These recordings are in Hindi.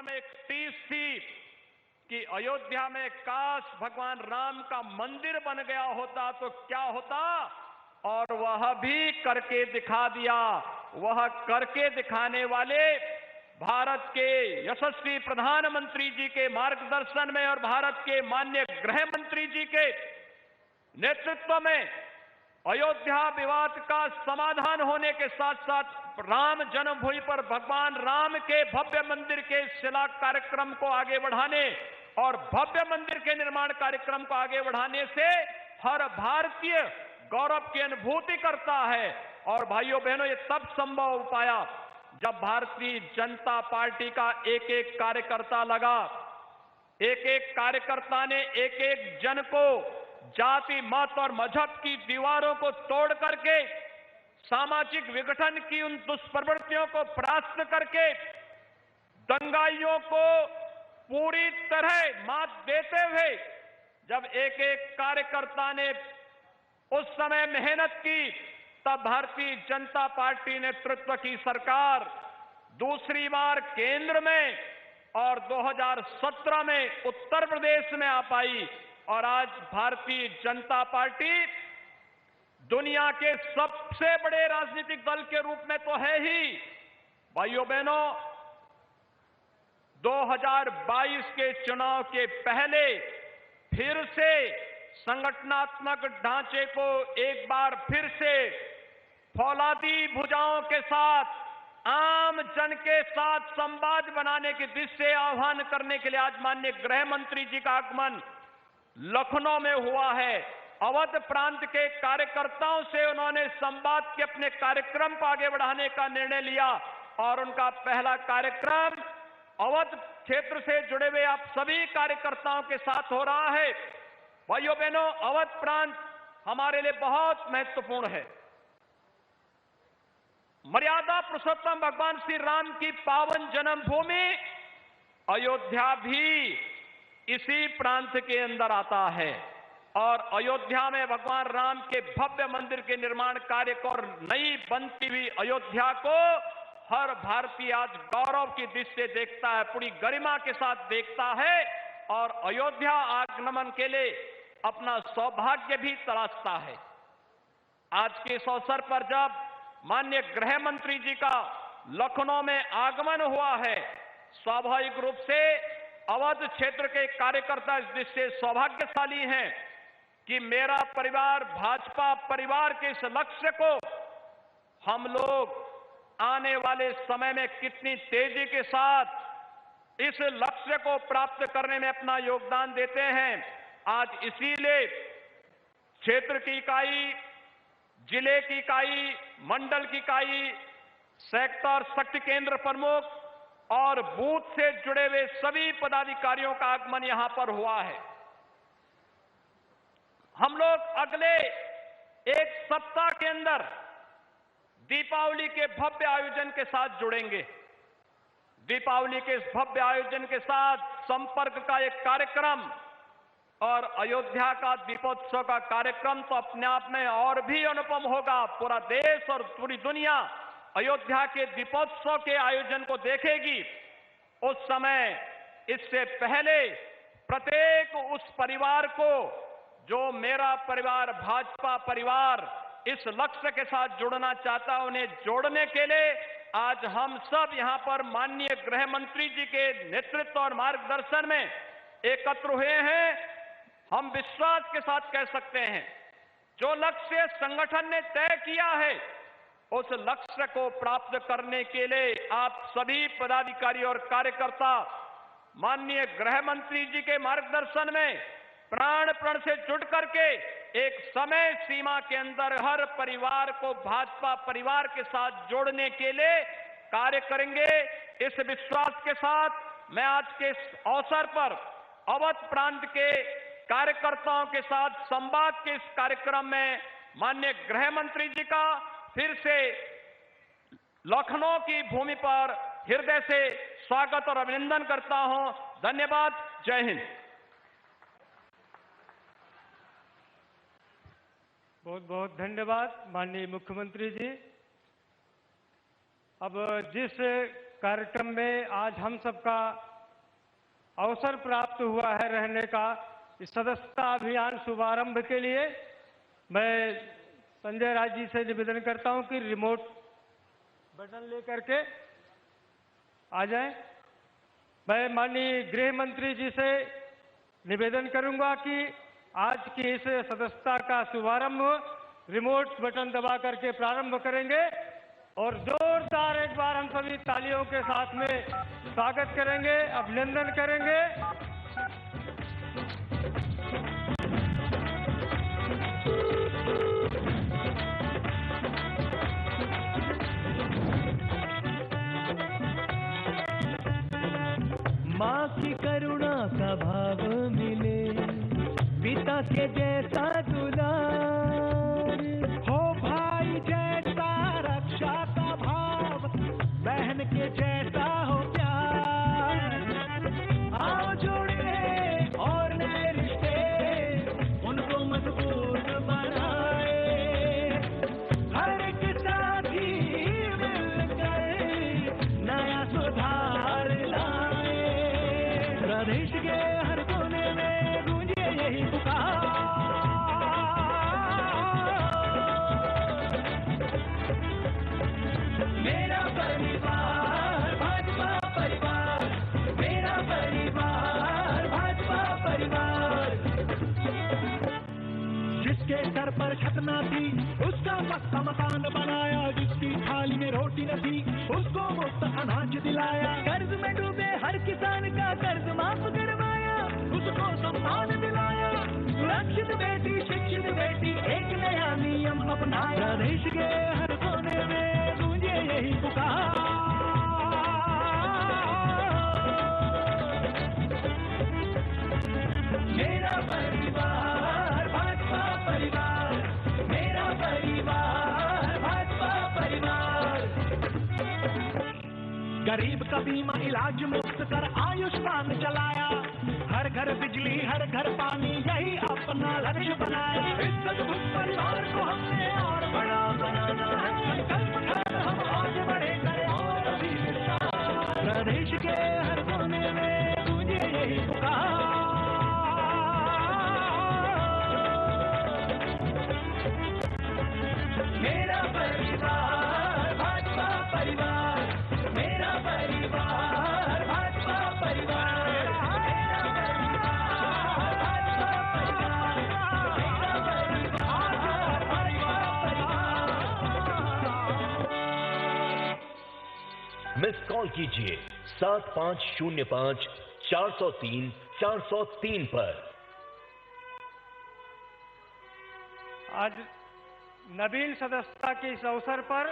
में एक टीस थी कि अयोध्या में काश भगवान राम का मंदिर बन गया होता तो क्या होता, और वह भी करके दिखा दिया। वह करके दिखाने वाले भारत के यशस्वी प्रधानमंत्री जी के मार्गदर्शन में और भारत के माननीय गृह मंत्री जी के नेतृत्व में अयोध्या विवाद का समाधान होने के साथ साथ राम जन्मभूमि पर भगवान राम के भव्य मंदिर के शिला कार्यक्रम को आगे बढ़ाने और भव्य मंदिर के निर्माण कार्यक्रम को आगे बढ़ाने से हर भारतीय गौरव की अनुभूति करता है। और भाइयों बहनों, ये तब संभव हो पाया जब भारतीय जनता पार्टी का एक एक कार्यकर्ता लगा। एक एक कार्यकर्ता ने एक एक जन को जाति, मत और मजहब की दीवारों को तोड़ करके सामाजिक विघटन की उन दुष्प्रवृत्तियों को परास्त करके दंगाइयों को पूरी तरह मात देते हुए जब एक एक कार्यकर्ता ने उस समय मेहनत की, तब भारतीय जनता पार्टी नेतृत्व की सरकार दूसरी बार केंद्र में और 2017 में उत्तर प्रदेश में आ पाई। और आज भारतीय जनता पार्टी दुनिया के सबसे बड़े राजनीतिक दल के रूप में तो है ही। भाइयों बहनों, 2022 के चुनाव के पहले फिर से संगठनात्मक ढांचे को एक बार फिर से फौलादी भुजाओं के साथ आम जन के साथ संवाद बनाने की दिशा से आह्वान करने के लिए आज माननीय गृह मंत्री जी का आगमन लखनऊ में हुआ है। अवध प्रांत के कार्यकर्ताओं से उन्होंने संवाद के अपने कार्यक्रम को आगे बढ़ाने का निर्णय लिया और उनका पहला कार्यक्रम अवध क्षेत्र से जुड़े हुए आप सभी कार्यकर्ताओं के साथ हो रहा है। भाइयों बहनों, अवध प्रांत हमारे लिए बहुत महत्वपूर्ण है। मर्यादा पुरुषोत्तम भगवान श्री राम की पावन जन्मभूमि अयोध्या भी इसी प्रांत के अंदर आता है और अयोध्या में भगवान राम के भव्य मंदिर के निर्माण कार्य को और नई बनती हुई अयोध्या को हर भारतीय आज गौरव की दृष्टि से देखता है, पूरी गरिमा के साथ देखता है और अयोध्या आगमन के लिए अपना सौभाग्य भी तलाशता है। आज के इस अवसर पर जब माननीय गृह मंत्री जी का लखनऊ में आगमन हुआ है, स्वाभाविक रूप से अवध क्षेत्र के कार्यकर्ता इस दृष्टि से सौभाग्यशाली हैं कि मेरा परिवार भाजपा परिवार के इस लक्ष्य को हम लोग आने वाले समय में कितनी तेजी के साथ इस लक्ष्य को प्राप्त करने में अपना योगदान देते हैं। आज इसीलिए क्षेत्र की इकाई, जिले की इकाई, मंडल की इकाई, सेक्टर शक्ति केंद्र प्रमुख और बूथ से जुड़े हुए सभी पदाधिकारियों का आगमन यहां पर हुआ है। हम लोग अगले एक सप्ताह के अंदर दीपावली के भव्य आयोजन के साथ जुड़ेंगे। दीपावली के इस भव्य आयोजन के साथ संपर्क का एक कार्यक्रम और अयोध्या का दीपोत्सव का कार्यक्रम तो अपने आप में और भी अनुपम होगा। पूरा देश और पूरी दुनिया अयोध्या के दीपोत्सव के आयोजन को देखेगी। उस समय इससे पहले प्रत्येक उस परिवार को जो मेरा परिवार भाजपा परिवार इस लक्ष्य के साथ जुड़ना चाहता है, उन्हें जोड़ने के लिए आज हम सब यहां पर माननीय गृह मंत्री जी के नेतृत्व और मार्गदर्शन में एकत्र हुए हैं। हम विश्वास के साथ कह सकते हैं, जो लक्ष्य संगठन ने तय किया है उस लक्ष्य को प्राप्त करने के लिए आप सभी पदाधिकारी और कार्यकर्ता माननीय गृह मंत्री जी के मार्गदर्शन में प्राण प्रण से जुट करके एक समय सीमा के अंदर हर परिवार को भाजपा परिवार के साथ जोड़ने के लिए कार्य करेंगे। इस विश्वास के साथ मैं आज के इस अवसर पर अवध प्रांत के कार्यकर्ताओं के साथ संवाद के इस कार्यक्रम में माननीय गृह मंत्री जी का फिर से लखनऊ की भूमि पर हृदय से स्वागत और अभिनंदन करता हूं। धन्यवाद। जय हिंद। बहुत बहुत धन्यवाद माननीय मुख्यमंत्री जी। अब जिस कार्यक्रम में आज हम सबका अवसर प्राप्त हुआ है रहने का, इस सदस्यता अभियान शुभारंभ के लिए मैं संजय राय जी से निवेदन करता हूं कि रिमोट बटन लेकर के आ जाएं। मैं माननीय गृह मंत्री जी से निवेदन करूंगा कि आज की इस सदस्यता का शुभारंभ रिमोट बटन दबा करके प्रारंभ करेंगे और जोरदार एक बार हम सभी तालियों के साथ में स्वागत करेंगे, अभिनंदन करेंगे। माँ की करुणा का भाव मिले, पिता के जैसा दुलार हो, भाई जैसा रक्षा का भाव, बहन के जैसा हो प्यार। आओ जोड़े और नए रिश्ते, उनको मजबूत बनाए, हर एक साथी मिलकर नया सुधार लाए। प्रदेश के हर कोने में गूंजे यही पुकार, मेरा परिवार भाजपा परिवार, मेरा परिवार भाजपा परिवार। जिसके सर पर छत न थी उसका पक्का मकान बनाया, जिसकी थाली में रोटी न थी उसको मुफ्त अनाज दिलाया, कर्ज में डूबे हर किसान का कर्ज माफ करवाया, उसको सम्मान दिलाया, सुरक्षित बेटी शिक्षित बेटी एक नया नियम अपनाया। प्रदेश के हर कोने में गूंजे यही पुकार, मेरा परिवार भाजपा परिवार, मेरा परिवार भाजपा परिवार। गरीब का बीमा इलाज मुफ्त कर आयुष्मान चलाया, हर घर बिजली हर घर पानी यही अपना लक्ष्य बनाया। इस अद्भुत परिवार को हमने और बड़ा बनाना है, संकल्प कर हम आगे बढ़े करें और अभी विश्वास। प्रदेश के हर कोने में गूंजे यही पुकार, मेरा परिवार भाजपा परिवार, मेरा परिवार भाजपा परिवार, मेरा परिवार भाजपा परिवार, मेरा परिवार भाजपा परिवार। मिस कॉल कीजिए 7505 403 403 पर। आज नवीन सदस्यता के इस अवसर पर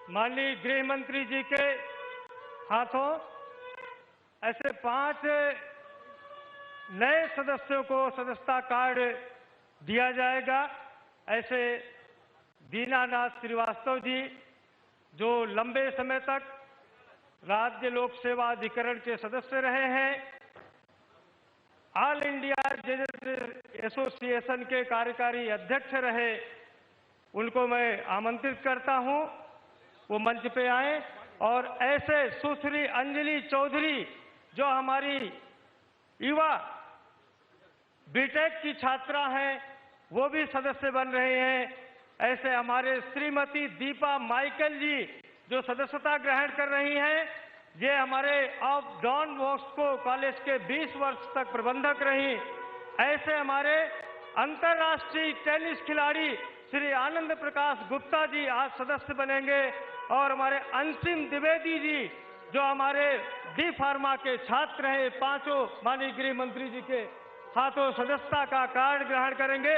माननीय गृह मंत्री जी के हाथों ऐसे 5 नए सदस्यों को सदस्यता कार्ड दिया जाएगा। ऐसे दीनानाथ श्रीवास्तव जी जो लंबे समय तक राज्य लोक सेवा अधिकरण के सदस्य रहे हैं, ऑल इंडिया जजेस एसोसिएशन के कार्यकारी अध्यक्ष रहे, उनको मैं आमंत्रित करता हूं वो मंच पे आए। और ऐसे सुश्री अंजलि चौधरी जो हमारी युवा बीटेक की छात्रा हैं, वो भी सदस्य बन रहे हैं। ऐसे हमारे श्रीमती दीपा माइकल जी जो सदस्यता ग्रहण कर रही हैं, ये हमारे ऑफ डॉन बॉस्को कॉलेज के 20 वर्ष तक प्रबंधक रही। ऐसे हमारे अंतर्राष्ट्रीय टेनिस खिलाड़ी श्री आनंद प्रकाश गुप्ता जी आज सदस्य बनेंगे। और हमारे अंतिम द्विवेदी जी जो हमारे डी फार्मा के छात्र हैं, 5 माननीय गृह मंत्री जी के हाथों सदस्यता का कार्ड ग्रहण करेंगे।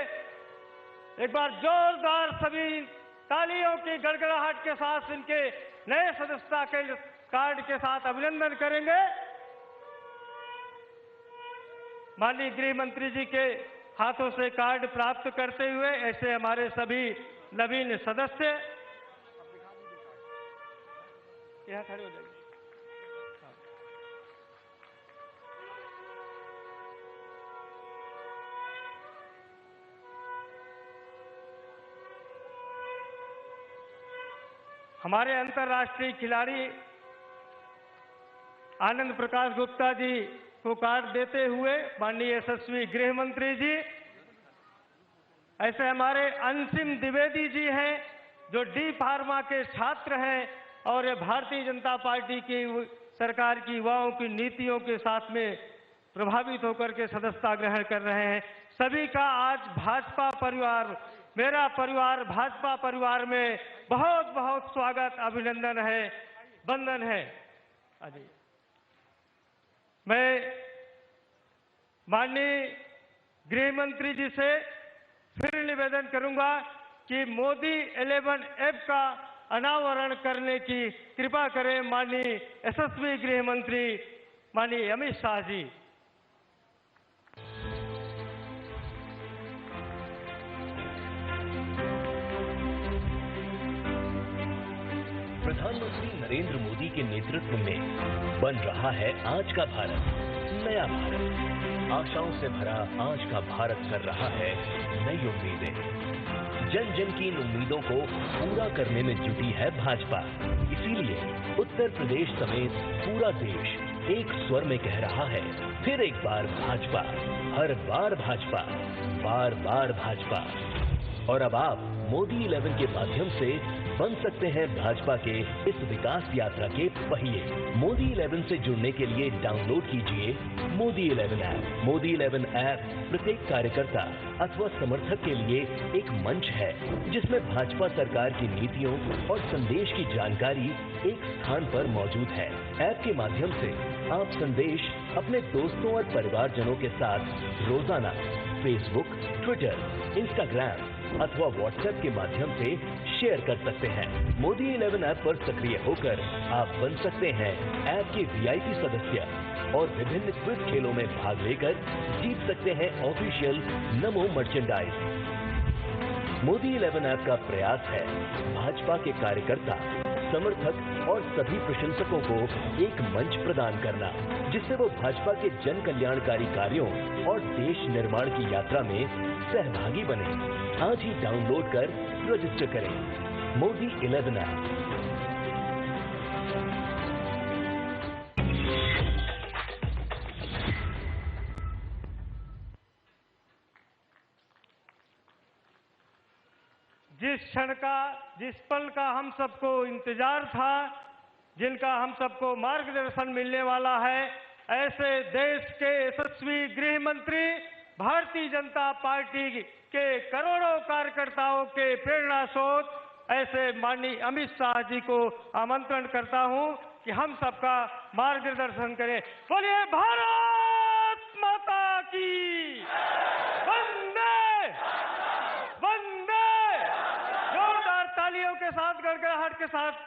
एक बार जोरदार सभी तालियों की गड़गड़ाहट के साथ इनके नए सदस्यता के कार्ड के साथ अभिनंदन करेंगे। माननीय गृह मंत्री जी के हाथों से कार्ड प्राप्त करते हुए ऐसे हमारे सभी नवीन सदस्य यहाँ खड़े हो जाइए। हमारे अंतर्राष्ट्रीय खिलाड़ी आनंद प्रकाश गुप्ता जी को कार्ड देते हुए माननीय यशस्वी गृह मंत्री जी, ऐसे हमारे अंशिम द्विवेदी जी हैं जो डी फार्मा के छात्र हैं और ये भारतीय जनता पार्टी की सरकार की युवाओं की नीतियों के साथ में प्रभावित होकर के सदस्यता ग्रहण कर रहे हैं। सभी का आज भाजपा परिवार, मेरा परिवार भाजपा परिवार में बहुत बहुत स्वागत, अभिनंदन है, वंदन है। मैं माननीय गृह मंत्री जी से फिर निवेदन करूंगा कि मोदी 11 ऐप का अनावरण करने की कृपा करें माननीय यशस्वी गृह मंत्री माननीय अमित शाह जी। प्रधानमंत्री नरेंद्र मोदी के नेतृत्व में बन रहा है आज का भारत, नया भारत। आशाओं से भरा आज का भारत कर रहा है नई उम्मीदें। जन जन की इन उम्मीदों को पूरा करने में जुटी है भाजपा। इसीलिए उत्तर प्रदेश समेत पूरा देश एक स्वर में कह रहा है, फिर एक बार भाजपा, हर बार भाजपा, बार बार भाजपा। और अब आप मोदी 11 के माध्यम से बन सकते हैं भाजपा के इस विकास यात्रा के पहिए। मोदी 11 से जुड़ने के लिए डाउनलोड कीजिए मोदी 11 ऐप। मोदी 11 ऐप प्रत्येक कार्यकर्ता अथवा समर्थक के लिए एक मंच है जिसमें भाजपा सरकार की नीतियों और संदेश की जानकारी एक स्थान पर मौजूद है। ऐप के माध्यम से आप संदेश अपने दोस्तों और परिवारजनों के साथ रोजाना फेसबुक, ट्विटर, इंस्टाग्राम अथवा व्हाट्सएप के माध्यम से शेयर कर सकते हैं। मोदी 11 ऐप पर सक्रिय होकर आप बन सकते हैं ऐप के वीआईपी सदस्य और विभिन्न क्विज खेलों में भाग लेकर जीत सकते हैं ऑफिशियल नमो मर्चेंडाइज। मोदी 11 ऐप का प्रयास है भाजपा के कार्यकर्ता, समर्थक और सभी प्रशंसकों को एक मंच प्रदान करना, जिससे वो भाजपा के जन कल्याणकारी कार्यों और देश निर्माण की यात्रा में सहभागी बने। आज ही डाउनलोड कर रजिस्टर करें मोदी 11 ऐप। जिस क्षण का, जिस पल का हम सबको इंतजार था, जिनका हम सबको मार्गदर्शन मिलने वाला है, ऐसे देश के यशस्वी गृह मंत्री, भारतीय जनता पार्टी के करोड़ों कार्यकर्ताओं के प्रेरणा स्रोत ऐसे माननीय अमित शाह जी को आमंत्रण करता हूं कि हम सबका मार्गदर्शन करें। बोलिए भारत माता की वंदे वंदे। जोरदार तालियों के साथ, गड़गड़ाहट के साथ।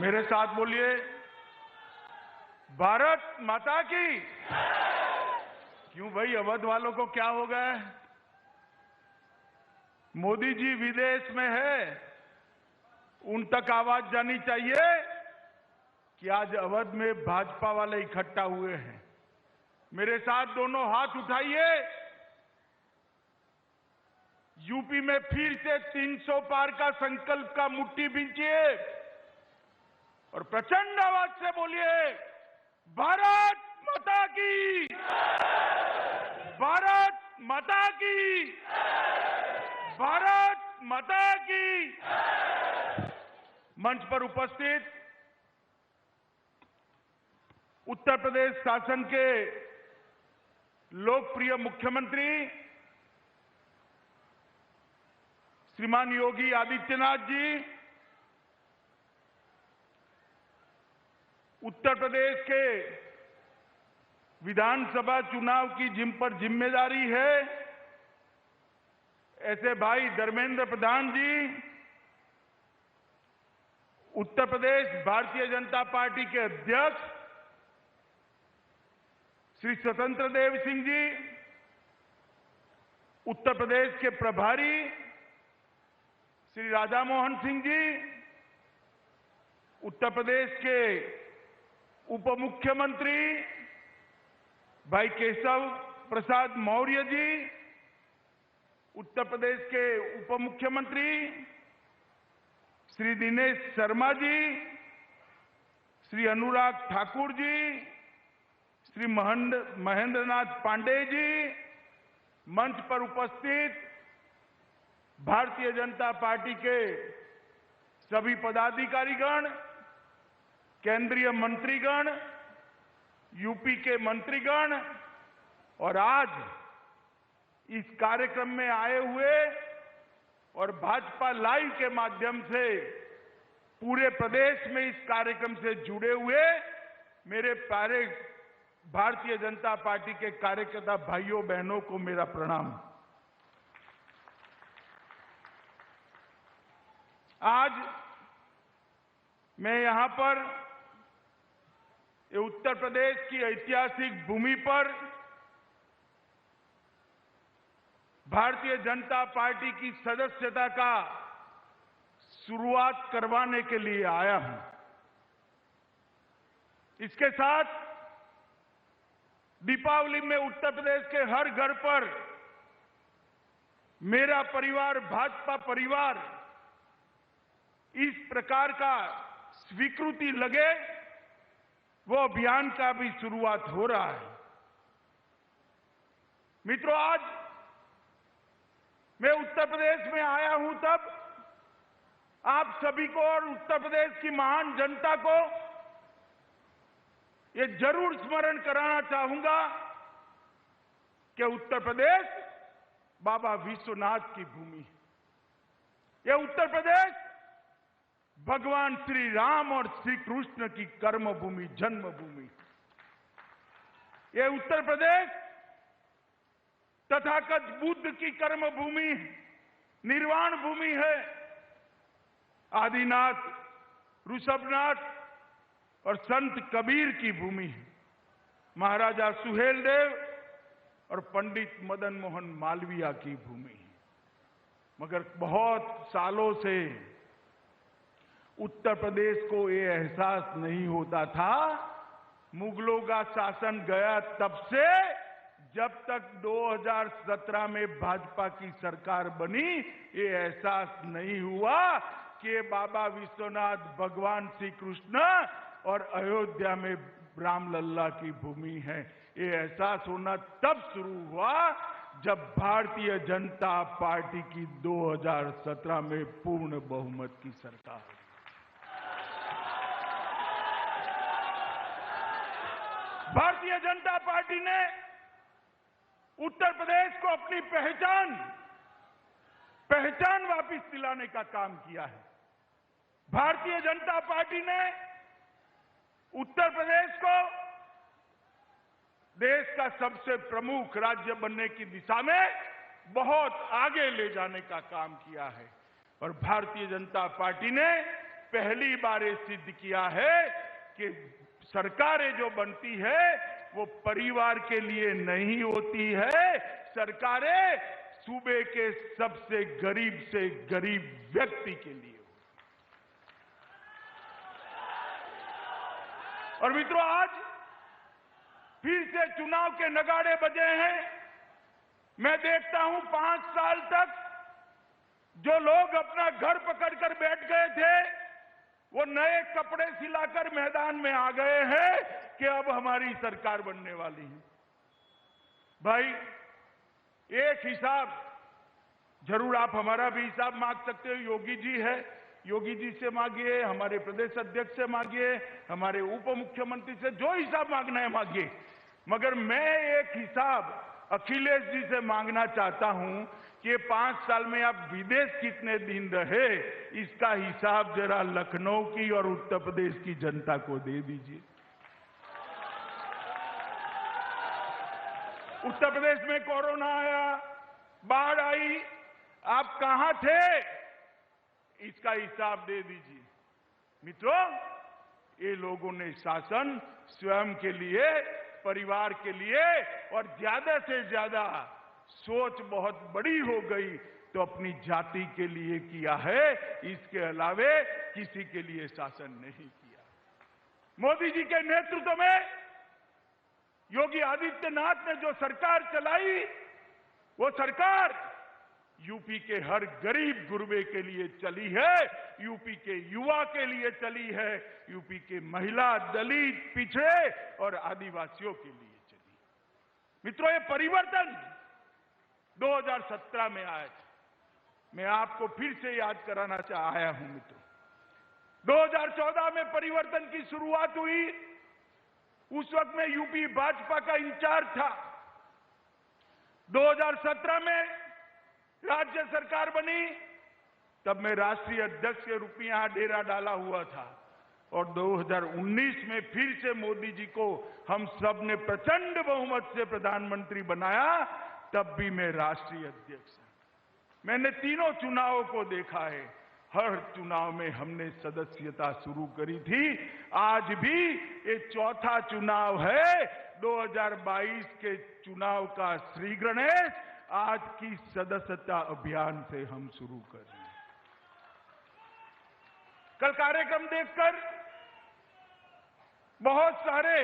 मेरे साथ बोलिए, भारत माता की। क्यों भाई, अवध वालों को क्या हो गया? मोदी जी विदेश में है, उन तक आवाज जानी चाहिए कि आज अवध में भाजपा वाले इकट्ठा हुए हैं। मेरे साथ दोनों हाथ उठाइए। यूपी में फिर से 300 पार का संकल्प का मुट्ठी भींचिए और प्रचंड आवाज से बोलिए, भारत माता की, भारत माता की, भारत माता की। मंच पर उपस्थित उत्तर प्रदेश शासन के लोकप्रिय मुख्यमंत्री श्रीमान योगी आदित्यनाथ जी, उत्तर प्रदेश के विधानसभा चुनाव की जिन पर जिम्मेदारी है, ऐसे भाई धर्मेंद्र प्रधान जी, उत्तर प्रदेश भारतीय जनता पार्टी के अध्यक्ष श्री स्वतंत्र देव सिंह जी, उत्तर प्रदेश के प्रभारी श्री राधा मोहन सिंह जी, उत्तर प्रदेश के उप मुख्यमंत्री भाई केशव प्रसाद मौर्य जी, उत्तर प्रदेश के उप मुख्यमंत्री श्री दिनेश शर्मा जी, श्री अनुराग ठाकुर जी, श्री महेंद्रनाथ पांडेय जी, मंच पर उपस्थित भारतीय जनता पार्टी के सभी पदाधिकारीगण, केंद्रीय मंत्रीगण, यूपी के मंत्रीगण और आज इस कार्यक्रम में आए हुए और भाजपा लाइव के माध्यम से पूरे प्रदेश में इस कार्यक्रम से जुड़े हुए मेरे प्यारे भारतीय जनता पार्टी के कार्यकर्ता भाइयों बहनों को मेरा प्रणाम। आज मैं यहां पर ये उत्तर प्रदेश की ऐतिहासिक भूमि पर भारतीय जनता पार्टी की सदस्यता का शुरुआत करवाने के लिए आया हूं। इसके साथ दीपावली में उत्तर प्रदेश के हर घर पर मेरा परिवार, भाजपा परिवार, इस प्रकार का स्वीकृति लगे वो अभियान का भी शुरुआत हो रहा है। मित्रों, आज मैं उत्तर प्रदेश में आया हूं तब आप सभी को और उत्तर प्रदेश की महान जनता को ये जरूर स्मरण कराना चाहूंगा कि उत्तर प्रदेश बाबा विश्वनाथ की भूमि है। यह उत्तर प्रदेश भगवान श्री राम और श्री कृष्ण की कर्मभूमि, जन्मभूमि। यह उत्तर प्रदेश तथागत बुद्ध की कर्मभूमि, निर्वाण भूमि है। आदिनाथ, ऋषभनाथ और संत कबीर की भूमि है। महाराजा सुहेलदेव और पंडित मदन मोहन मालवीय की भूमि है। मगर बहुत सालों से उत्तर प्रदेश को ये एहसास नहीं होता था। मुगलों का शासन गया तब से, जब तक 2017 में भाजपा की सरकार बनी, ये एहसास नहीं हुआ कि बाबा विश्वनाथ भगवान श्री कृष्ण और अयोध्या में रामलल्ला की भूमि है। ये एहसास होना तब शुरू हुआ जब भारतीय जनता पार्टी की 2017 में पूर्ण बहुमत की सरकार। भारतीय जनता पार्टी ने उत्तर प्रदेश को अपनी पहचान वापस दिलाने का काम किया है। भारतीय जनता पार्टी ने उत्तर प्रदेश को देश का सबसे प्रमुख राज्य बनने की दिशा में बहुत आगे ले जाने का काम किया है। और भारतीय जनता पार्टी ने पहली बार ये सिद्ध किया है कि सरकारें जो बनती है वो परिवार के लिए नहीं होती है। सरकारें सूबे के सबसे गरीब से गरीब व्यक्ति के लिए। और मित्रों, आज फिर से चुनाव के नगाड़े बजे हैं। मैं देखता हूं 5 साल तक जो लोग अपना घर पकड़कर बैठ गए थे, वो नए कपड़े सिलाकर मैदान में आ गए हैं कि अब हमारी सरकार बनने वाली है। भाई, एक हिसाब जरूर आप हमारा भी हिसाब मांग सकते हो। योगी जी है, योगी जी से मांगिए, हमारे प्रदेश अध्यक्ष से मांगिए, हमारे उप मुख्यमंत्री से जो हिसाब मांगना है मांगिए। मगर मैं एक हिसाब अखिलेश जी से मांगना चाहता हूं कि 5 साल में आप विदेश कितने दिन रहे, इसका हिसाब जरा लखनऊ की और उत्तर प्रदेश की जनता को दे दीजिए। उत्तर प्रदेश में कोरोना आया, बाढ़ आई, आप कहां थे, इसका हिसाब दे दीजिए। मित्रों, ये लोगों ने शासन स्वयं के लिए, परिवार के लिए और ज्यादा से ज्यादा सोच बहुत बड़ी हो गई तो अपनी जाति के लिए किया है। इसके अलावे किसी के लिए शासन नहीं किया। मोदी जी के नेतृत्व में योगी आदित्यनाथ ने जो सरकार चलाई, वो सरकार यूपी के हर गरीब गुरबे के लिए चली है, यूपी के युवा के लिए चली है, यूपी के महिला, दलित, पिछड़े और आदिवासियों के लिए चली। मित्रों, ये परिवर्तन 2017 में आया था। मैं आपको फिर से याद कराना आया हूं मित्रों। 2014 में परिवर्तन की शुरुआत हुई। उस वक्त में यूपी भाजपा का इंचार्ज था। 2017 में राज्य सरकार बनी, तब मैं राष्ट्रीय अध्यक्ष के रूप में यहां डेरा डाला हुआ था और 2019 में फिर से मोदी जी को हम सब ने प्रचंड बहुमत से प्रधानमंत्री बनाया, तब भी मैं राष्ट्रीय अध्यक्ष हूं। मैंने तीनों चुनावों को देखा है। हर चुनाव में हमने सदस्यता शुरू करी थी। आज भी ये चौथा चुनाव है। 2022 के चुनाव का श्री गणेश आज की सदस्यता अभियान से हम शुरू कर रहे हैं। कल कार्यक्रम देखकर बहुत सारे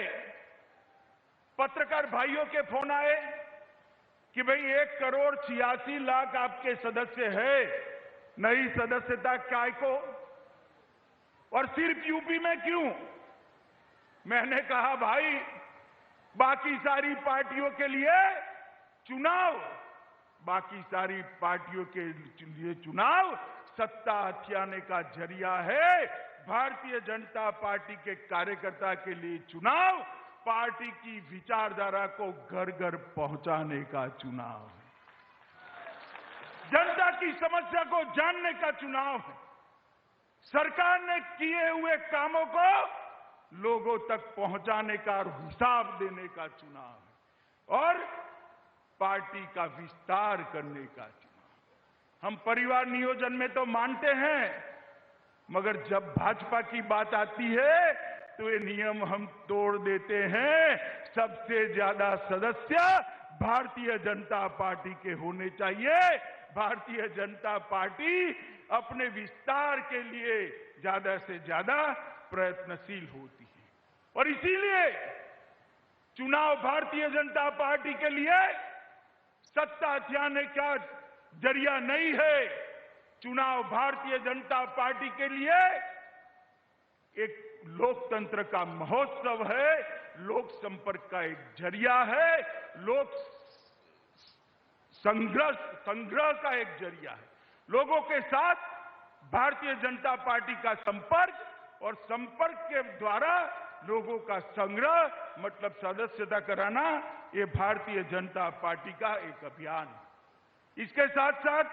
पत्रकार भाइयों के फोन आए कि भाई 1,86,00,000 आपके सदस्य है, नई सदस्यता काय को, और सिर्फ यूपी में क्यों? मैंने कहा भाई, बाकी सारी पार्टियों के लिए चुनाव, बाकी सारी पार्टियों के लिए चुनाव सत्ता हथियाने का जरिया है। भारतीय जनता पार्टी के कार्यकर्ता के लिए चुनाव पार्टी की विचारधारा को घर घर पहुंचाने का चुनाव है, जनता की समस्या को जानने का चुनाव है, सरकार ने किए हुए कामों को लोगों तक पहुंचाने का और हिसाब देने का चुनाव है, और पार्टी का विस्तार करने का चुनाव। हम परिवार नियोजन में तो मानते हैं, मगर जब भाजपा की बात आती है तो ये नियम हम तोड़ देते हैं। सबसे ज्यादा सदस्य भारतीय जनता पार्टी के होने चाहिए। भारतीय जनता पार्टी अपने विस्तार के लिए ज्यादा से ज्यादा प्रयत्नशील होती है, और इसीलिए चुनाव भारतीय जनता पार्टी के लिए सत्ता हथियाने का जरिया नहीं है। चुनाव भारतीय जनता पार्टी के लिए एक लोकतंत्र का महोत्सव है, लोक संपर्क का एक जरिया है, लोक संग्रह का एक जरिया है। लोगों के साथ भारतीय जनता पार्टी का संपर्क, और संपर्क के द्वारा लोगों का संग्रह, मतलब सदस्यता कराना, ये भारतीय जनता पार्टी का एक अभियान है। इसके साथ साथ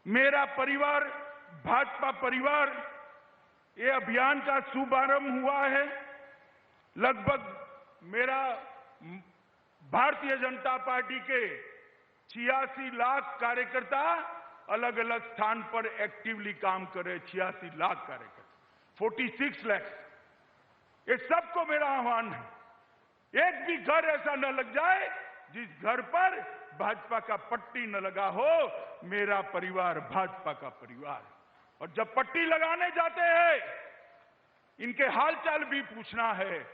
मेरा परिवार, भाजपा परिवार, ये अभियान का शुभारंभ हुआ है। लगभग मेरा भारतीय जनता पार्टी के 86 लाख कार्यकर्ता अलग अलग स्थान पर एक्टिवली काम कर रहे। 86 लाख कार्यकर्ता, 46 लाख। ये सबको मेरा आह्वान है, एक भी घर ऐसा न लग जाए जिस घर पर भाजपा का पट्टी न लगा हो। मेरा परिवार भाजपा का परिवार है, और जब पट्टी लगाने जाते हैं, इनके हालचाल भी पूछना है,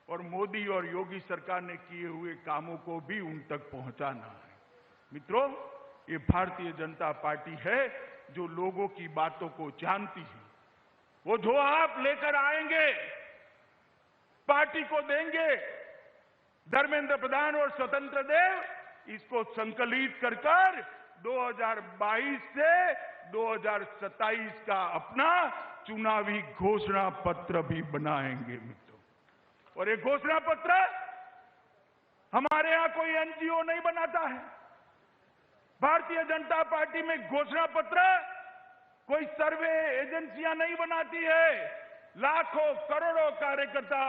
और मोदी और योगी सरकार ने किए हुए कामों को भी उन तक पहुंचाना है। मित्रों, ये भारतीय जनता पार्टी है जो लोगों की बातों को जानती है। वो जो आप लेकर आएंगे, पार्टी को देंगे। धर्मेंद्र प्रधान और स्वतंत्र देव इसको संकलित कर 2022 से 2027 का अपना चुनावी घोषणा पत्र भी बनाएंगे मित्रों। और ये घोषणा पत्र हमारे यहां कोई एनजीओ नहीं बनाता है। भारतीय जनता पार्टी में घोषणा पत्र कोई सर्वे एजेंसियां नहीं बनाती है। लाखों करोड़ों कार्यकर्ता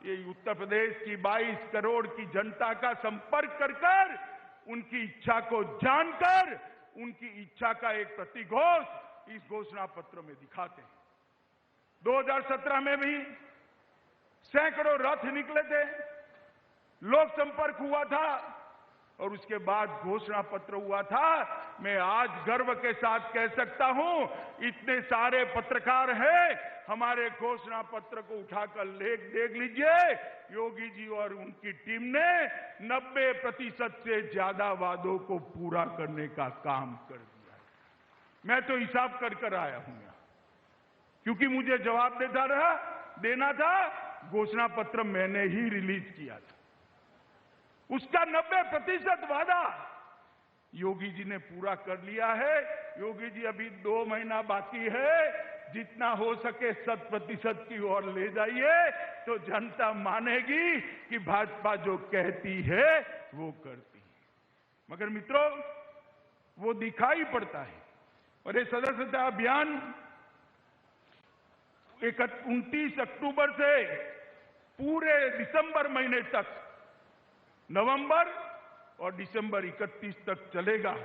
ये उत्तर प्रदेश की 22 करोड़ की जनता का संपर्क कर उनकी इच्छा को जानकर उनकी इच्छा का एक प्रतिघोष इस घोषणा पत्र में दिखाते हैं। 2017 में भी सैकड़ों रथ निकले थे, लोक संपर्क हुआ था, और उसके बाद घोषणा पत्र हुआ था। मैं आज गर्व के साथ कह सकता हूं, इतने सारे पत्रकार हैं, हमारे घोषणा पत्र को उठाकर देख लीजिए, योगी जी और उनकी टीम ने 90% से ज्यादा वादों को पूरा करने का काम कर दिया। मैं तो हिसाब कर आया हूं यहां, क्योंकि मुझे जवाब देना था। घोषणा पत्र मैंने ही रिलीज किया था, उसका 90% वादा योगी जी ने पूरा कर लिया है। योगी जी अभी 2 महीना बाकी है, जितना हो सके 100% की ओर ले जाइए, तो जनता मानेगी कि भाजपा जो कहती है वो करती है। मगर मित्रों, वो दिखाई पड़ता है। और ये सदस्यता अभियान 29 अक्टूबर से पूरे दिसंबर महीने तक, नवंबर और दिसंबर 31 तक चलेगा।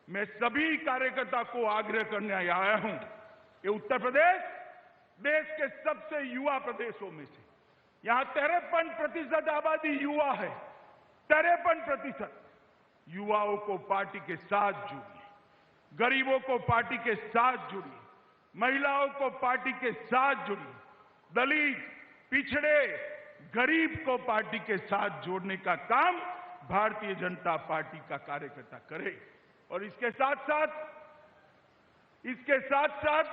मैं सभी कार्यकर्ता को आग्रह करने आया हूं, ये उत्तर प्रदेश देश के सबसे युवा प्रदेशों में से, यहां 53% आबादी युवा है। 53% युवाओं को पार्टी के साथ जोड़िए, गरीबों को पार्टी के साथ जोड़िए, महिलाओं को पार्टी के साथ जोड़िए, दलित, पिछड़े, गरीब को पार्टी के साथ जोड़ने का काम भारतीय जनता पार्टी का कार्यकर्ता करे। और इसके साथ साथ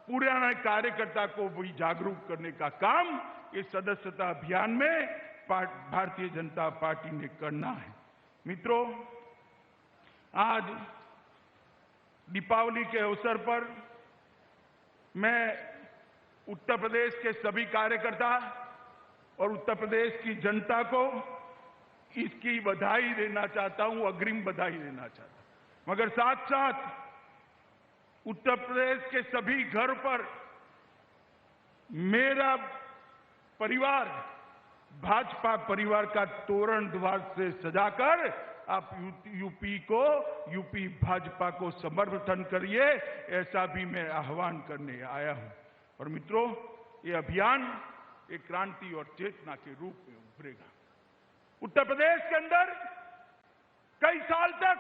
पुराने कार्यकर्ता को भी जागरूक करने का काम इस सदस्यता अभियान में भारतीय जनता पार्टी ने करना है। मित्रों, आज दीपावली के अवसर पर मैं उत्तर प्रदेश के सभी कार्यकर्ता और उत्तर प्रदेश की जनता को इसकी बधाई देना चाहता हूं, अग्रिम बधाई देना चाहता हूं। मगर साथ साथ उत्तर प्रदेश के सभी घर पर मेरा परिवार, भाजपा परिवार का तोरण द्वार से सजाकर आप यूपी भाजपा को समर्थन करिए, ऐसा भी मैं आह्वान करने आया हूं। और मित्रों, ये अभियान एक क्रांति और चेतना के रूप में उभरेगा। उत्तर प्रदेश के अंदर कई साल तक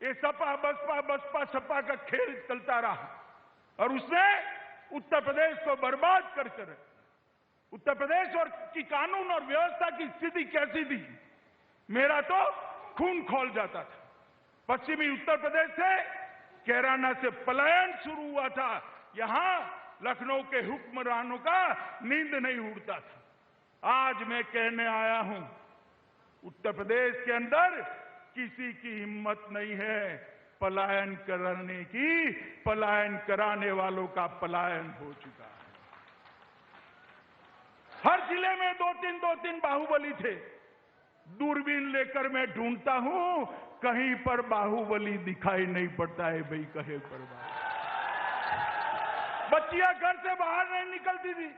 ये सपा सपा का खेल चलता रहा और उसने उत्तर प्रदेश को बर्बाद कर उत्तर प्रदेश और की कानून और व्यवस्था की स्थिति कैसी थी, मेरा तो खून खौल जाता था। पश्चिमी उत्तर प्रदेश से कैराना से पलायन शुरू हुआ था। यहां लखनऊ के हुक्मरानों का नींद नहीं उड़ता था। आज मैं कहने आया हूं, उत्तर प्रदेश के अंदर किसी की हिम्मत नहीं है पलायन करने की। पलायन कराने वालों का पलायन हो चुका है। हर जिले में दो तीन बाहुबली थे। दूरबीन लेकर मैं ढूंढता हूं, कहीं पर बाहुबली दिखाई नहीं पड़ता है। भाई कहे पर बच्चियां घर से बाहर नहीं निकलती थी।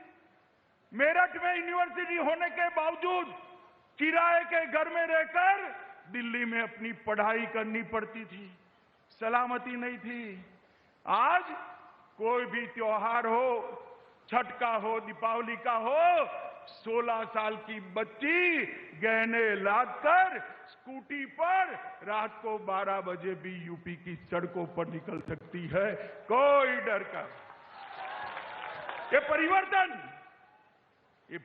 मेरठ में यूनिवर्सिटी होने के बावजूद किराए के घर में रहकर दिल्ली में अपनी पढ़ाई करनी पड़ती थी। सलामती नहीं थी। आज कोई भी त्योहार हो, छठ का हो, दीपावली का हो, 16 साल की बच्ची गहने लादकर स्कूटी पर रात को 12 बजे भी यूपी की सड़कों पर निकल सकती है, कोई डर का। ये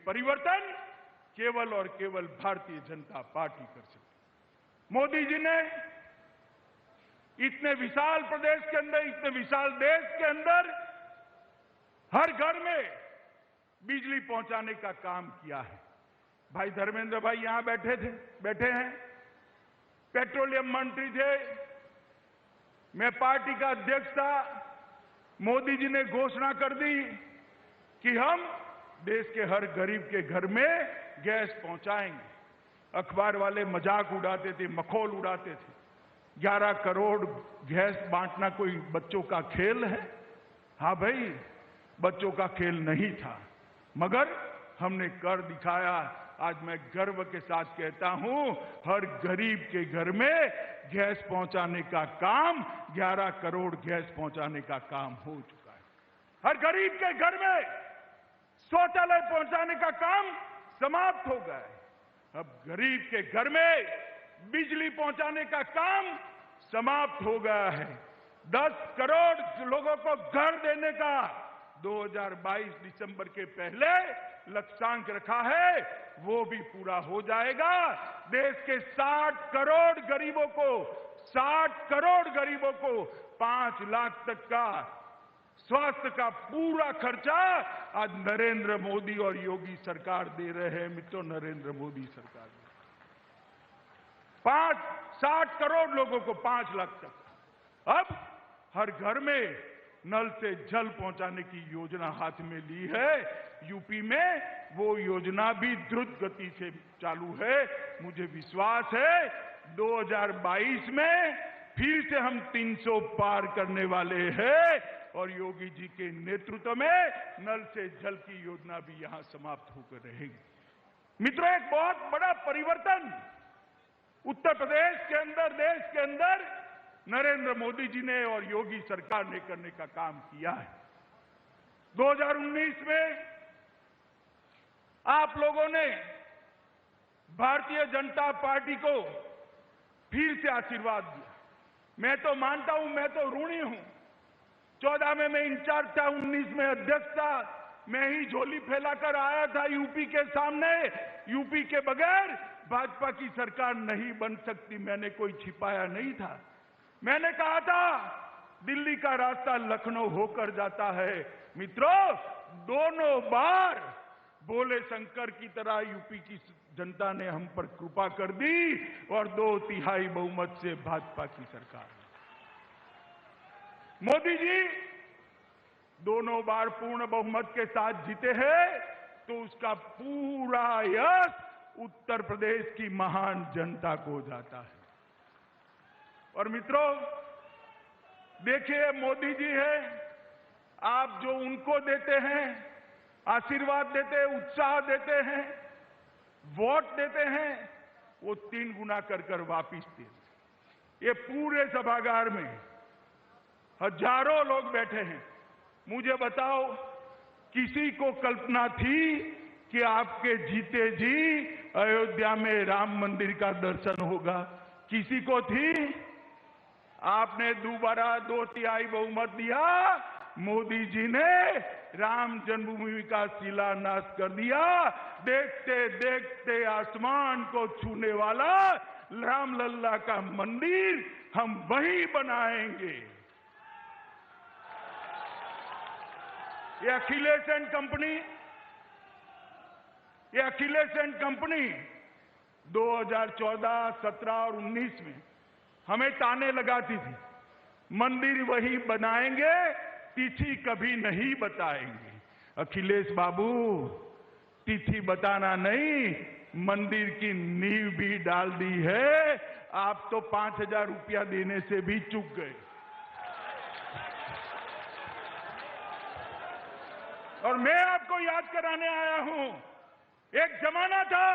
परिवर्तन केवल और केवल भारतीय जनता पार्टी कर सकती। मोदी जी ने इतने विशाल प्रदेश के अंदर, इतने विशाल देश के अंदर हर घर में बिजली पहुंचाने का काम किया है। भाई धर्मेंद्र भाई यहां बैठे हैं, पेट्रोलियम मंत्री थे, मैं पार्टी का अध्यक्ष था। मोदी जी ने घोषणा कर दी कि हम देश के हर गरीब के घर में गैस पहुंचाएंगे। अखबार वाले मजाक उड़ाते थे, मखौल उड़ाते थे। 11 करोड़ गैस बांटना कोई बच्चों का खेल है? हाँ भाई, बच्चों का खेल नहीं था, मगर हमने कर दिखाया। आज मैं गर्व के साथ कहता हूं, हर गरीब के घर में गैस पहुंचाने का काम, 11 करोड़ गैस पहुंचाने का काम हो चुका है। हर गरीब के घर में शौचालय पहुंचाने का काम समाप्त हो गया है। अब गरीब के घर में बिजली पहुंचाने का काम समाप्त हो गया है। 10 करोड़ लोगों को घर देने का 2022 दिसंबर के पहले लक्ष्यांक रखा है, वो भी पूरा हो जाएगा। देश के 60 करोड़ गरीबों को 5 लाख तक का स्वास्थ्य का पूरा खर्चा आज नरेंद्र मोदी और योगी सरकार दे रहे हैं। मित्रों, नरेंद्र मोदी सरकार 60 करोड़ लोगों को 5 लाख तक। अब हर घर में नल से जल पहुंचाने की योजना हाथ में ली है। यूपी में वो योजना भी द्रुत गति से चालू है। मुझे विश्वास है 2022 में फिर से हम 300 पार करने वाले हैं और योगी जी के नेतृत्व में नल से जल की योजना भी यहां समाप्त होकर रहेगी। मित्रों, एक बहुत बड़ा परिवर्तन उत्तर प्रदेश के अंदर, देश के अंदर नरेंद्र मोदी जी ने और योगी सरकार ने करने का काम किया है। 2019 में आप लोगों ने भारतीय जनता पार्टी को फिर से आशीर्वाद दिया। मैं तो मानता हूं, मैं तो ऋणी हूं। 14 में मैं इंचार्ज था, 19 में अध्यक्ष था। मैं ही झोली फैलाकर आया था यूपी के सामने। यूपी के बगैर भाजपा की सरकार नहीं बन सकती, मैंने कोई छिपाया नहीं था। मैंने कहा था दिल्ली का रास्ता लखनऊ होकर जाता है। मित्रों, दोनों बार बोले शंकर की तरह यूपी की जनता ने हम पर कृपा कर दी और 2/3 बहुमत से भाजपा की सरकार। मोदी जी दोनों बार पूर्ण बहुमत के साथ जीते हैं, तो उसका पूरा यश उत्तर प्रदेश की महान जनता को जाता है। और मित्रों, देखिए, मोदी जी है, आप जो उनको देते हैं, आशीर्वाद देते हैं, उत्साह देते हैं, वोट देते हैं, वो 3 गुना कर वापिस देते। ये पूरे सभागार में हजारों लोग बैठे हैं। मुझे बताओ, किसी को कल्पना थी कि आपके जीते जी अयोध्या में राम मंदिर का दर्शन होगा? किसी को थी? आपने दोबारा 2/3 बहुमत दिया। मोदी जी ने राम जन्मभूमि का शिलान्यास कर दिया। देखते देखते आसमान को छूने वाला रामलल्ला का मंदिर हम वहीं बनाएंगे। ये अखिलेश एंड कंपनी 2014, 17 और 19 में हमें ताने लगाती थी, मंदिर वही बनाएंगे, तिथि कभी नहीं बताएंगे। अखिलेश बाबू, तिथि बताना नहीं, मंदिर की नींव भी डाल दी है। आप तो 5,000 रुपया देने से भी चूक गए। और मैं आपको याद कराने आया हूं, एक जमाना था,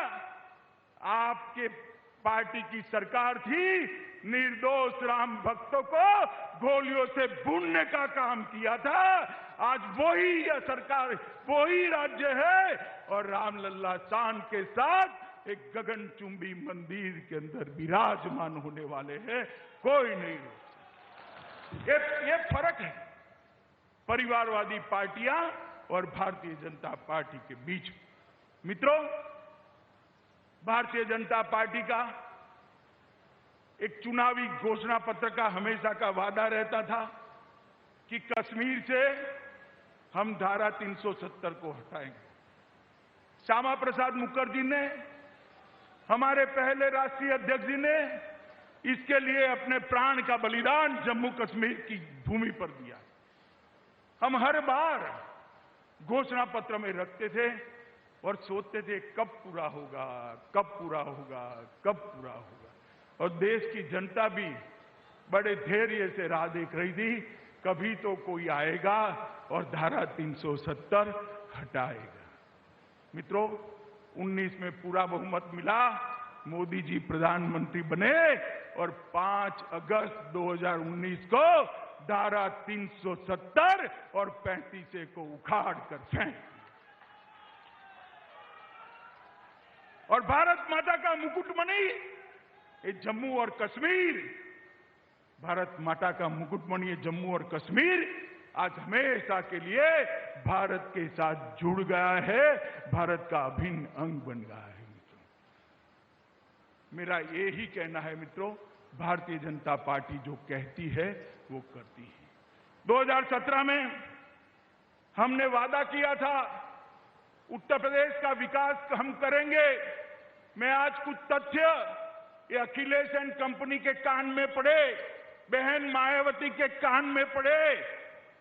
आपके पार्टी की सरकार थी, निर्दोष राम भक्तों को गोलियों से भूनने का काम किया था। आज वही सरकार, वही राज्य है और रामलल्ला शान के साथ एक गगनचुंबी मंदिर के अंदर विराजमान होने वाले हैं। कोई नहीं रोक सकता। ये फर्क है परिवारवादी पार्टियां और भारतीय जनता पार्टी के बीच। मित्रों, भारतीय जनता पार्टी का एक चुनावी घोषणा पत्र का हमेशा का वादा रहता था कि कश्मीर से हम धारा 370 को हटाएंगे। श्यामा प्रसाद मुखर्जी ने, हमारे पहले राष्ट्रीय अध्यक्ष जी ने इसके लिए अपने प्राण का बलिदान जम्मू कश्मीर की भूमि पर दिया। हम हर बार घोषणा पत्र में रखते थे और सोचते थे कब पूरा होगा, कब पूरा होगा, कब पूरा होगा। और देश की जनता भी बड़े धैर्य से राह देख रही थी, कभी तो कोई आएगा और धारा 370 हटाएगा। मित्रों, 19 में पूरा बहुमत मिला, मोदी जी प्रधानमंत्री बने और 5 अगस्त 2019 को धारा 370 और 35A को उखाड़ कर फेंक दिया। और भारत माता का मुकुटमणि ये जम्मू और कश्मीर, भारत माता का मुकुटमणि जम्मू और कश्मीर आज हमेशा के लिए भारत के साथ जुड़ गया है, भारत का अभिन्न अंग बन गया है। मित्रों, मेरा यही कहना है मित्रों, भारतीय जनता पार्टी जो कहती है वो करती है। 2017 में हमने वादा किया था उत्तर प्रदेश का विकास हम करेंगे। मैं आज कुछ तथ्य ये अखिलेश एंड कंपनी के कान में पड़े, बहन मायावती के कान में पड़े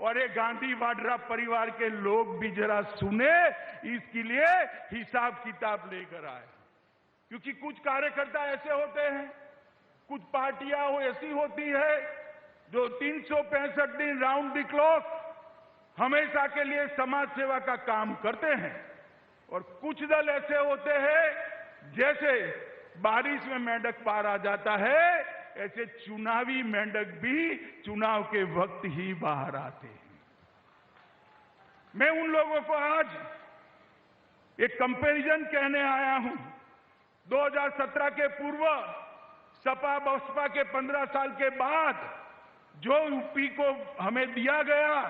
और ये गांधी वाड्रा परिवार के लोग भी जरा सुने, इसके लिए हिसाब किताब लेकर आए। क्योंकि कुछ कार्यकर्ता ऐसे होते हैं, कुछ पार्टियां ऐसी होती है जो 365 दिन राउंड द क्लॉक हमेशा के लिए समाज सेवा का काम करते हैं, और कुछ दल ऐसे होते हैं जैसे बारिश में मेंढक पार आ जाता है, ऐसे चुनावी मेंढक भी चुनाव के वक्त ही बाहर आते हैं। मैं उन लोगों को आज एक कंपैरिजन कहने आया हूं। 2017 के पूर्व सपा बसपा के 15 साल के बाद जो यूपी को हमें दिया गया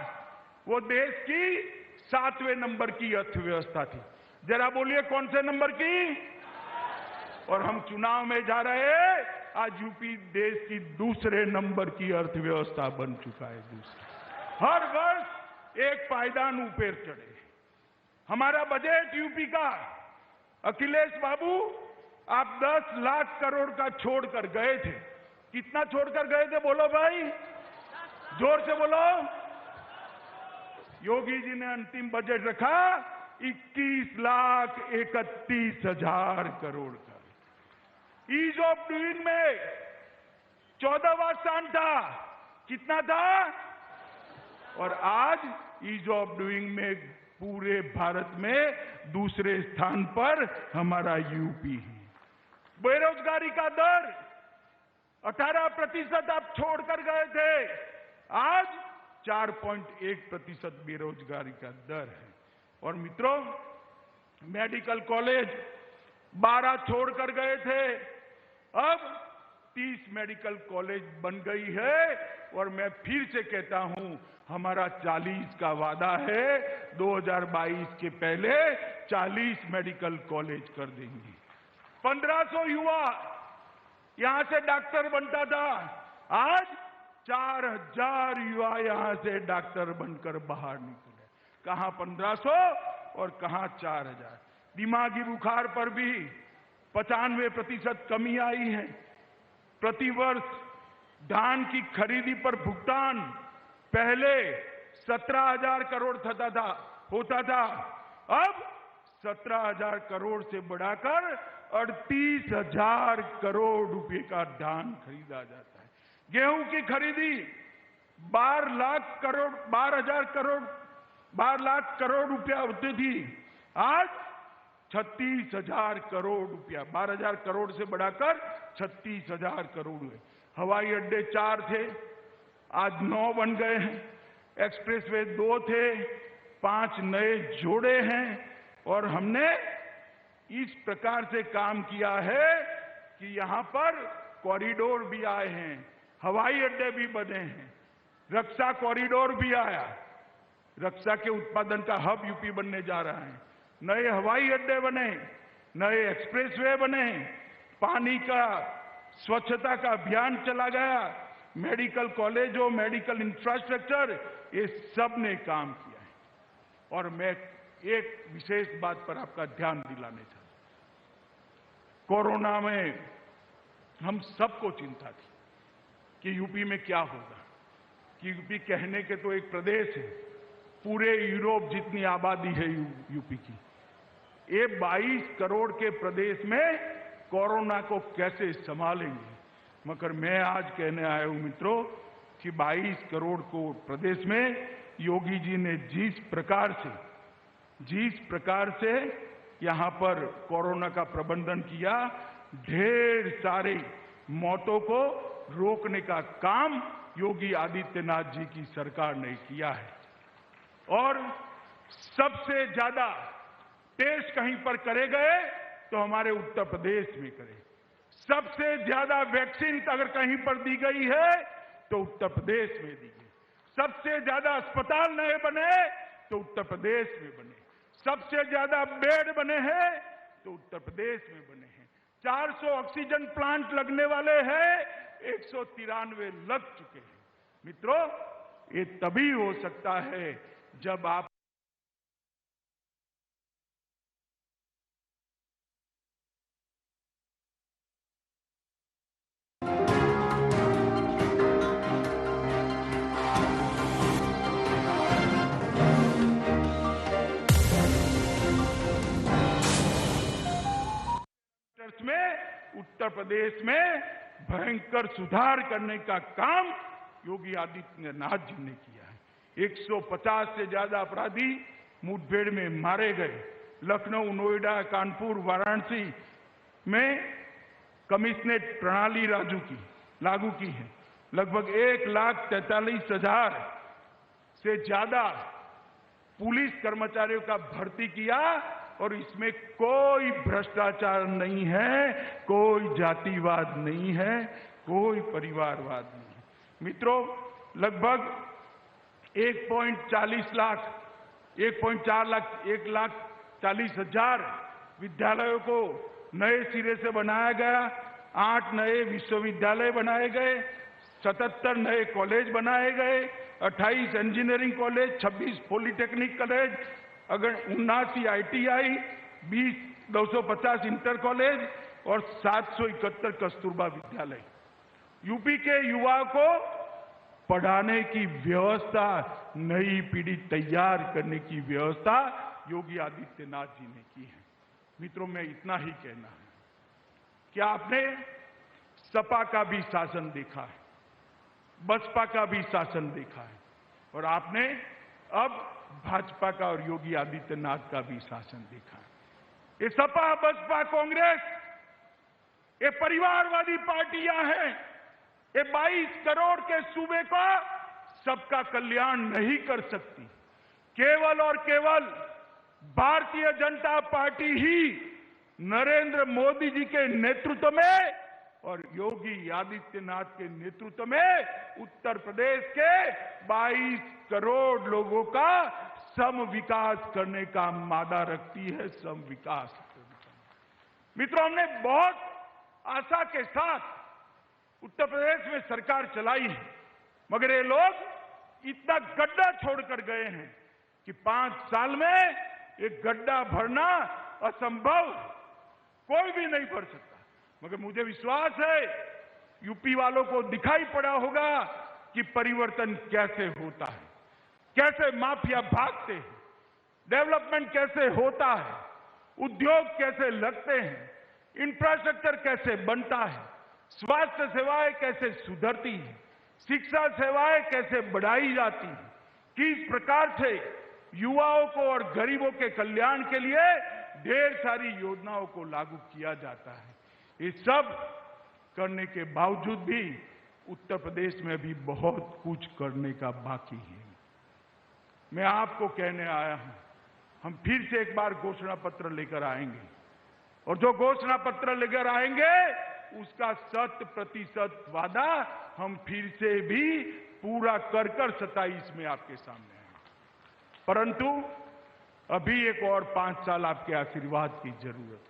वो देश की 7वें नंबर की अर्थव्यवस्था थी। जरा बोलिए कौन से नंबर की? और हम चुनाव में जा रहे हैं, आज यूपी देश की 2 नंबर की अर्थव्यवस्था बन चुका है। हर वर्ष एक पायदान ऊपर चढ़े। हमारा बजट यूपी का, अखिलेश बाबू आप 10 लाख करोड़ का छोड़कर गए थे। कितना छोड़कर गए थे बोलो भाई, जोर से बोलो। योगी जी ने अंतिम बजट रखा 21,31,000 करोड़ का। ईज ऑफ डूइंग में 14वां स्थान था। कितना था? और आज ईज ऑफ डूइंग में पूरे भारत में 2 स्थान पर हमारा यूपी है। बेरोजगारी का दर 18% आप छोड़कर गए थे, आज 4.1% बेरोजगारी का दर है। और मित्रों, मेडिकल कॉलेज 12 छोड़कर गए थे, अब 30 मेडिकल कॉलेज बन गई है। और मैं फिर से कहता हूं, हमारा 40 का वादा है, 2022 के पहले 40 मेडिकल कॉलेज कर देंगे। 1500 युवा यहां से डॉक्टर बनता था, आज 4000 युवा यहां से डॉक्टर बनकर बाहर निकले। कहां 1500 और कहां 4000। दिमागी बुखार पर भी 95% कमी आई है। प्रतिवर्ष धान की खरीदी पर भुगतान पहले 17,000 करोड़ होता था, अब 17,000 करोड़ से बढ़ाकर 38,000 करोड़ रुपए का धान खरीदा जाता है। गेहूं की खरीदी 12 लाख करोड़ रुपया होती थी, आज 36,000 करोड़ रुपया, 12,000 करोड़ से बढ़ाकर 36,000 करोड़ हुए। हवाई अड्डे 4 थे, आज 9 बन गए हैं। एक्सप्रेसवे 2 थे, 5 नए जोड़े हैं। और हमने इस प्रकार से काम किया है कि यहां पर कॉरिडोर भी आए हैं, हवाई अड्डे भी बने हैं, रक्षा कॉरिडोर भी आया, रक्षा के उत्पादन का हब यूपी बनने जा रहा है। नए हवाई अड्डे बने, नए एक्सप्रेसवे बने, पानी का स्वच्छता का अभियान चला गया, मेडिकल कॉलेजों, मेडिकल इंफ्रास्ट्रक्चर, ये सब ने काम किया है। और मैं एक विशेष बात पर आपका ध्यान दिलाने चाहता हूं। कोरोना में हम सबको चिंता थी कि यूपी में क्या होगा, कि यूपी कहने के तो एक प्रदेश है, पूरे यूरोप जितनी आबादी है यूपी की, ये 22 करोड़ के प्रदेश में कोरोना को कैसे संभालेंगे। मगर मैं आज कहने आया हूं मित्रों कि 22 करोड़ को प्रदेश में योगी जी ने जिस प्रकार से यहां पर कोरोना का प्रबंधन किया, ढेर सारे मौतों को रोकने का काम योगी आदित्यनाथ जी की सरकार ने किया है। और सबसे ज्यादा टेस्ट कहीं पर करे गए तो हमारे उत्तर प्रदेश में करे। सबसे ज्यादा वैक्सीन अगर कहीं पर दी गई है तो उत्तर प्रदेश में दी गई। सबसे ज्यादा अस्पताल नए बने तो उत्तर प्रदेश में बने। सबसे ज्यादा बेड बने हैं तो उत्तर प्रदेश में बने हैं। 400 ऑक्सीजन प्लांट लगने वाले हैं, 193 लग चुके हैं। मित्रों, ये तभी हो सकता है जब आप में उत्तर प्रदेश में भयंकर सुधार करने का काम योगी आदित्यनाथ जी ने किया है। 150 से ज्यादा अपराधी मुठभेड़ में मारे गए। लखनऊ, नोएडा, कानपुर, वाराणसी में कमिश्नरेट प्रणाली लागू की है। लगभग 1,43,000 से ज्यादा पुलिस कर्मचारियों का भर्ती किया और इसमें कोई भ्रष्टाचार नहीं है, कोई जातिवाद नहीं है, कोई परिवारवाद नहीं है। मित्रों, लगभग 1.4 लाख 1,40,000 विद्यालयों को नए सिरे से बनाया गया। 8 नए विश्वविद्यालय बनाए गए, 77 नए कॉलेज बनाए गए, 28 इंजीनियरिंग कॉलेज, 26 पॉलिटेक्निक कॉलेज, अगर 79 ITI, 250 इंटर कॉलेज और 771 कस्तूरबा विद्यालय। यूपी के युवाओं को पढ़ाने की व्यवस्था, नई पीढ़ी तैयार करने की व्यवस्था योगी आदित्यनाथ जी ने की है। मित्रों, मैं इतना ही कहना है कि आपने सपा का भी शासन देखा है, बसपा का भी शासन देखा है और आपने अब भाजपा का और योगी आदित्यनाथ का भी शासन देखा है। ये सपा, बसपा, कांग्रेस, ये परिवारवादी पार्टियां हैं। ये 22 करोड़ के सूबे का सबका कल्याण नहीं कर सकती। केवल और केवल भारतीय जनता पार्टी ही नरेंद्र मोदी जी के नेतृत्व में और योगी आदित्यनाथ के नेतृत्व में उत्तर प्रदेश के 22 करोड़ लोगों का सम विकास करने का मादा रखती है। सम विकास। मित्रों, हमने बहुत आशा के साथ उत्तर प्रदेश में सरकार चलाई है, मगर ये लोग इतना गड्ढा छोड़कर गए हैं कि 5 साल में एक गड्ढा भरना असंभव, कोई भी नहीं भर सकता। मगर मुझे विश्वास है यूपी वालों को दिखाई पड़ा होगा कि परिवर्तन कैसे होता है, कैसे माफिया भागते हैं, डेवलपमेंट कैसे होता है, उद्योग कैसे लगते हैं, इंफ्रास्ट्रक्चर कैसे बनता है, स्वास्थ्य सेवाएं कैसे सुधरती हैं, शिक्षा सेवाएं कैसे बढ़ाई जाती हैं, किस प्रकार से युवाओं को और गरीबों के कल्याण के लिए ढेर सारी योजनाओं को लागू किया जाता है। ये सब करने के बावजूद भी उत्तर प्रदेश में भी बहुत कुछ करने का बाकी है। मैं आपको कहने आया हूं, हम फिर से एक बार घोषणा पत्र लेकर आएंगे और जो घोषणा पत्र लेकर आएंगे उसका 100% वादा हम फिर से भी पूरा कर 27 में आपके सामने आएंगे। परंतु अभी एक और 5 साल आपके आशीर्वाद की जरूरत है।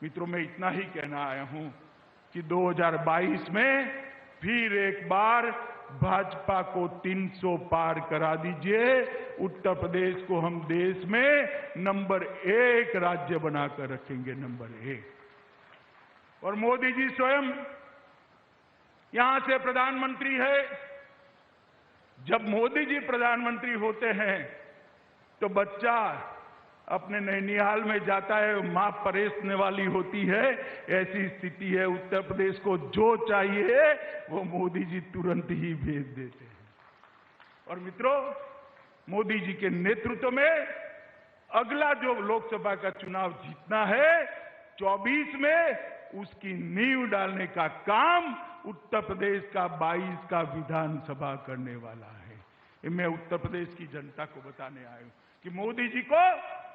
मित्रों, मैं इतना ही कहना आया हूं कि 2022 में फिर एक बार भाजपा को 300 पार करा दीजिए। उत्तर प्रदेश को हम देश में नंबर 1 राज्य बनाकर रखेंगे, नंबर 1। और मोदी जी स्वयं यहां से प्रधानमंत्री है। जब मोदी जी प्रधानमंत्री होते हैं तो बच्चा अपने नैनिहाल में जाता है, मां परेशने वाली होती है। ऐसी स्थिति है उत्तर प्रदेश को, जो चाहिए वो मोदी जी तुरंत ही भेज देते हैं। और मित्रों, मोदी जी के नेतृत्व में अगला जो लोकसभा का चुनाव जीतना है 24 में, उसकी नींव डालने का काम उत्तर प्रदेश का 22 का विधानसभा करने वाला है। मैं उत्तर प्रदेश की जनता को बताने आया हूं कि मोदी जी को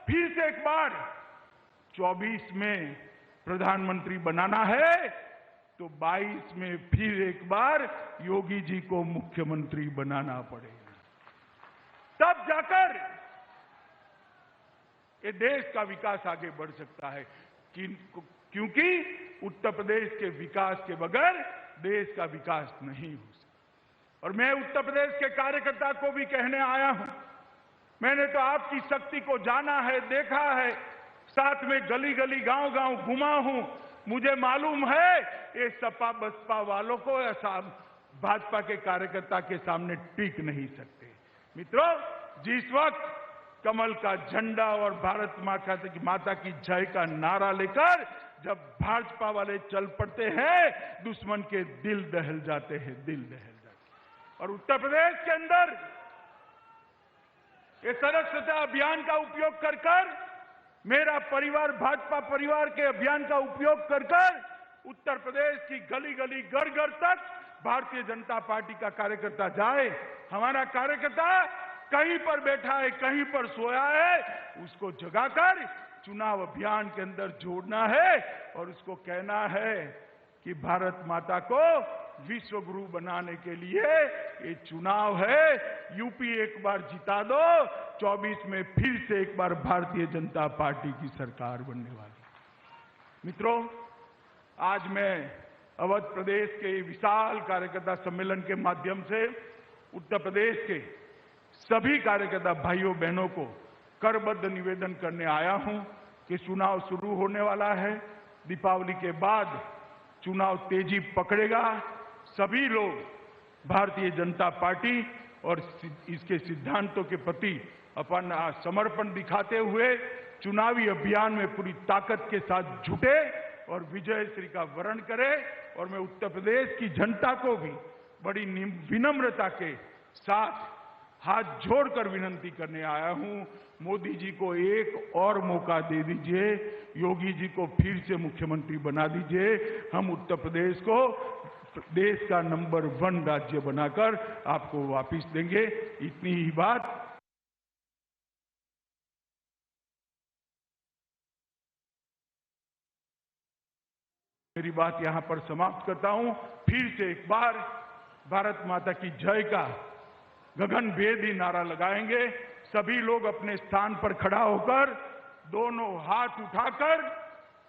फिर से एक बार 24 में प्रधानमंत्री बनाना है तो 22 में फिर एक बार योगी जी को मुख्यमंत्री बनाना पड़ेगा। तब जाकर ये देश का विकास आगे बढ़ सकता है, क्योंकि उत्तर प्रदेश के विकास के बगैर देश का विकास नहीं हो सकता। और मैं उत्तर प्रदेश के कार्यकर्ता को भी कहने आया हूं, मैंने तो आपकी शक्ति को जाना है, देखा है, साथ में गली गली गांव गांव घुमा हूं। मुझे मालूम है ये सपा बसपा वालों को भाजपा के कार्यकर्ता के सामने टिक नहीं सकते। मित्रों, जिस वक्त कमल का झंडा और भारत माता की जय का नारा लेकर जब भाजपा वाले चल पड़ते हैं, दुश्मन के दिल दहल जाते हैं, दिल दहल जाते हैं। और उत्तर प्रदेश के अंदर ये सदस्यता अभियान का उपयोग कर मेरा परिवार भाजपा परिवार के अभियान का उपयोग कर उत्तर प्रदेश की गली गली घर घर तक भारतीय जनता पार्टी का कार्यकर्ता जाए। हमारा कार्यकर्ता कहीं पर बैठा है, कहीं पर सोया है, उसको जगाकर चुनाव अभियान के अंदर जोड़ना है और उसको कहना है कि भारत माता को विश्व गुरु बनाने के लिए ये चुनाव है। यूपी एक बार जिता दो, 24 में फिर से एक बार भारतीय जनता पार्टी की सरकार बनने वाली। मित्रों, आज मैं अवध प्रदेश के विशाल कार्यकर्ता सम्मेलन के माध्यम से उत्तर प्रदेश के सभी कार्यकर्ता भाइयों बहनों को करबद्ध निवेदन करने आया हूं कि चुनाव शुरू होने वाला है। दीपावली के बाद चुनाव तेजी पकड़ेगा। सभी लोग भारतीय जनता पार्टी और इसके सिद्धांतों के प्रति अपना समर्पण दिखाते हुए चुनावी अभियान में पूरी ताकत के साथ जुटे और विजय श्री का वरण करें। और मैं उत्तर प्रदेश की जनता को भी बड़ी विनम्रता के साथ हाथ जोड़कर विनंती करने आया हूं, मोदी जी को एक और मौका दे दीजिए, योगी जी को फिर से मुख्यमंत्री बना दीजिए। हम उत्तर प्रदेश को देश का नंबर 1 राज्य बनाकर आपको वापस देंगे। इतनी ही बात। मेरी बात यहां पर समाप्त करता हूं। फिर से एक बार भारत माता की जय का गगनभेदी नारा लगाएंगे। सभी लोग अपने स्थान पर खड़ा होकर दोनों हाथ उठाकर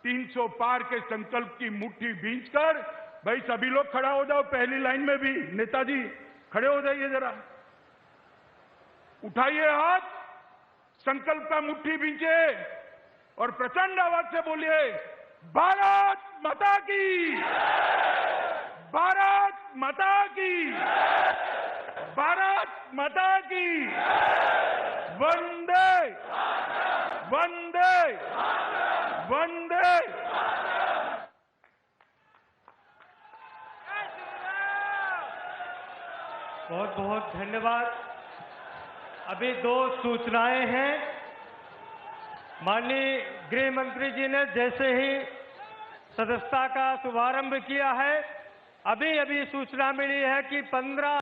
300 पार के संकल्प की मुट्ठी भींचकर, भाई सभी लोग खड़ा हो जाओ, पहली लाइन में भी नेताजी खड़े हो जाइए, जरा उठाइए हाथ, संकल्प का मुट्ठी भींचे और प्रचंड आवाज से बोलिए, भारत माता की, भारत माता की, भारत माता की, वंदे वंदे वंदे। बहुत बहुत धन्यवाद। अभी 2 सूचनाएं हैं। माननीय गृह मंत्री जी ने जैसे ही सदस्यता का शुभारंभ किया है, अभी सूचना मिली है कि 15